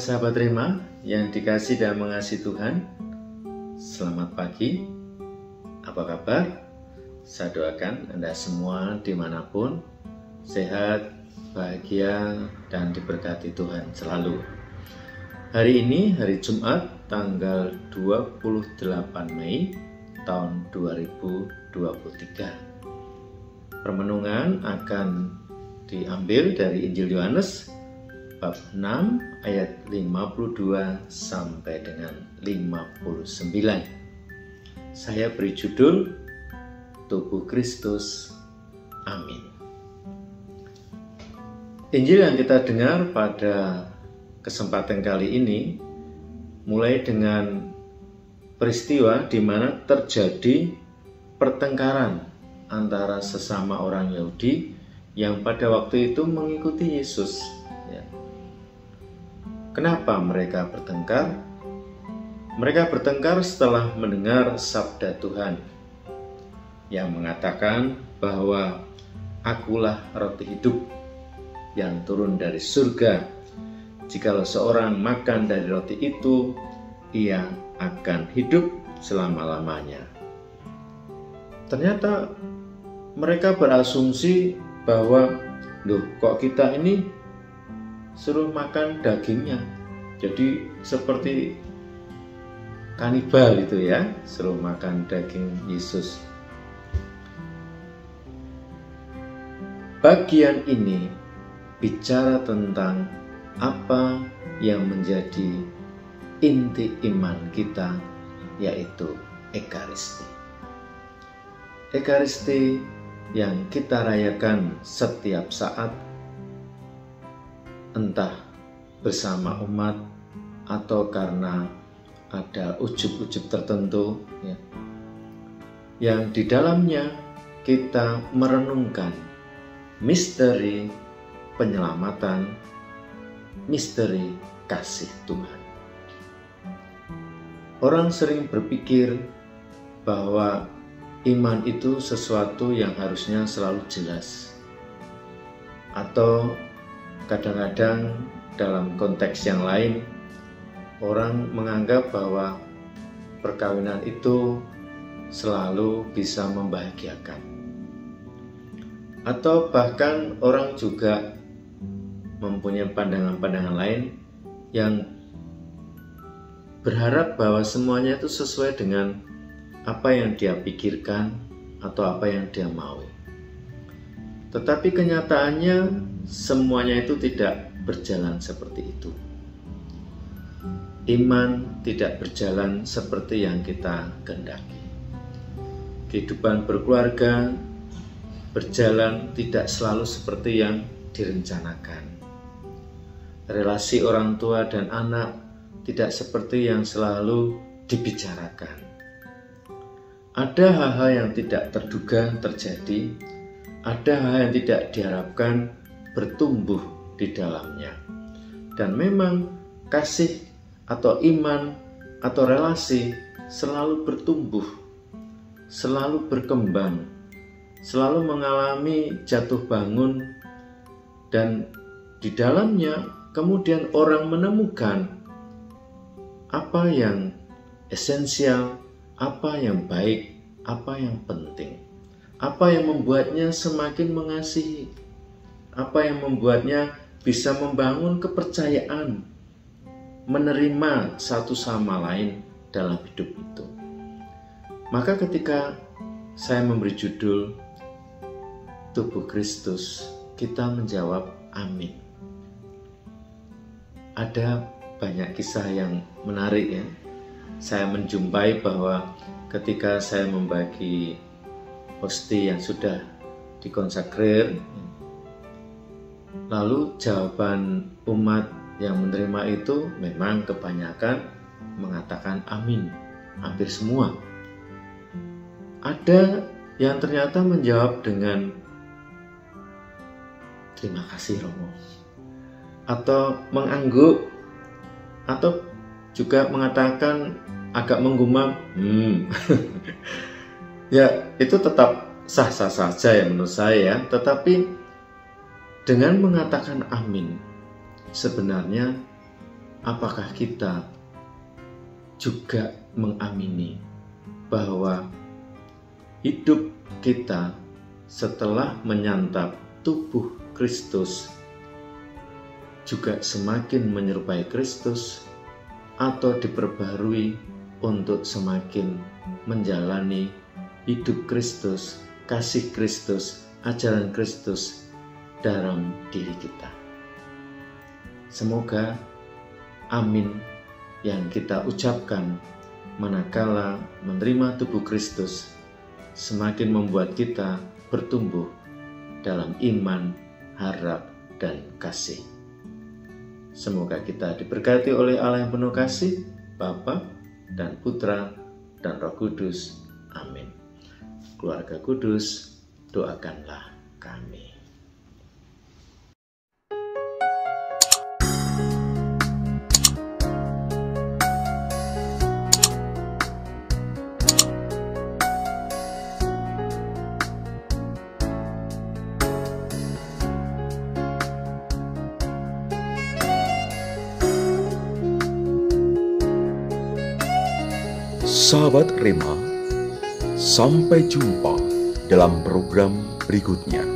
Sahabat Rema yang dikasih dan mengasihi Tuhan, selamat pagi. Apa kabar? Saya doakan Anda semua dimanapun sehat, bahagia, dan diberkati Tuhan selalu. Hari ini hari Jumat tanggal 28 Mei tahun 2023. Permenungan akan diambil dari Injil Yohanes bab 6 ayat 52 sampai dengan 59. Saya beri judul Tubuh Kristus. Amin. Injil yang kita dengar pada kesempatan kali ini mulai dengan peristiwa di mana terjadi pertengkaran antara sesama orang Yahudi yang pada waktu itu mengikuti Yesus. Kenapa mereka bertengkar? Mereka bertengkar setelah mendengar sabda Tuhan yang mengatakan bahwa Akulah roti hidup yang turun dari surga. Jikalau seorang makan dari roti itu, ia akan hidup selama-lamanya. Ternyata mereka berasumsi bahwa, loh kok kita ini suruh makan dagingnya, jadi seperti kanibal itu ya, suruh makan daging Yesus. Bagian ini bicara tentang apa yang menjadi inti iman kita, yaitu Ekaristi. Ekaristi yang kita rayakan setiap saat, entah bersama umat atau karena ada ujub-ujub tertentu ya, yang di dalamnya kita merenungkan misteri penyelamatan, misteri kasih Tuhan. Orang sering berpikir bahwa iman itu sesuatu yang harusnya selalu jelas, atau kadang-kadang dalam konteks yang lain, orang menganggap bahwa perkawinan itu selalu bisa membahagiakan. Atau bahkan orang juga mempunyai pandangan-pandangan lain yang berharap bahwa semuanya itu sesuai dengan apa yang dia pikirkan atau apa yang dia mau. Tetapi kenyataannya semuanya itu tidak berjalan seperti itu. Iman tidak berjalan seperti yang kita kehendaki. Kehidupan berkeluarga berjalan tidak selalu seperti yang direncanakan. Relasi orang tua dan anak tidak seperti yang selalu dibicarakan. Ada hal-hal yang tidak terduga terjadi, ada hal yang tidak diharapkan bertumbuh di dalamnya. Dan memang kasih atau iman atau relasi selalu bertumbuh, selalu berkembang, selalu mengalami jatuh bangun, dan di dalamnya kemudian orang menemukan apa yang esensial, apa yang baik, apa yang penting, apa yang membuatnya semakin mengasihi, apa yang membuatnya bisa membangun kepercayaan, menerima satu sama lain dalam hidup itu. Maka ketika saya memberi judul Tubuh Kristus, kita menjawab amin. Ada banyak kisah yang menarik ya. Saya menjumpai bahwa ketika saya membagi hosti yang sudah dikonsakrir, lalu jawaban umat yang menerima itu memang kebanyakan mengatakan amin, hampir semua. Ada yang ternyata menjawab dengan terima kasih Romo, atau mengangguk, atau juga mengatakan agak menggumam, ya itu tetap sah-sah saja ya menurut saya, tetapi dengan mengatakan amin, sebenarnya apakah kita juga mengamini bahwa hidup kita setelah menyantap tubuh Kristus juga semakin menyerupai Kristus, atau diperbaharui untuk semakin menjalani hidup Kristus, kasih Kristus, ajaran Kristus dalam diri kita. Semoga amin yang kita ucapkan manakala menerima tubuh Kristus semakin membuat kita bertumbuh dalam iman, harap, dan kasih. Semoga kita diberkati oleh Allah yang penuh kasih, Bapa dan Putra dan Roh Kudus. Amin. Keluarga Kudus, doakanlah kami. Sahabat Rema, sampai jumpa dalam program berikutnya.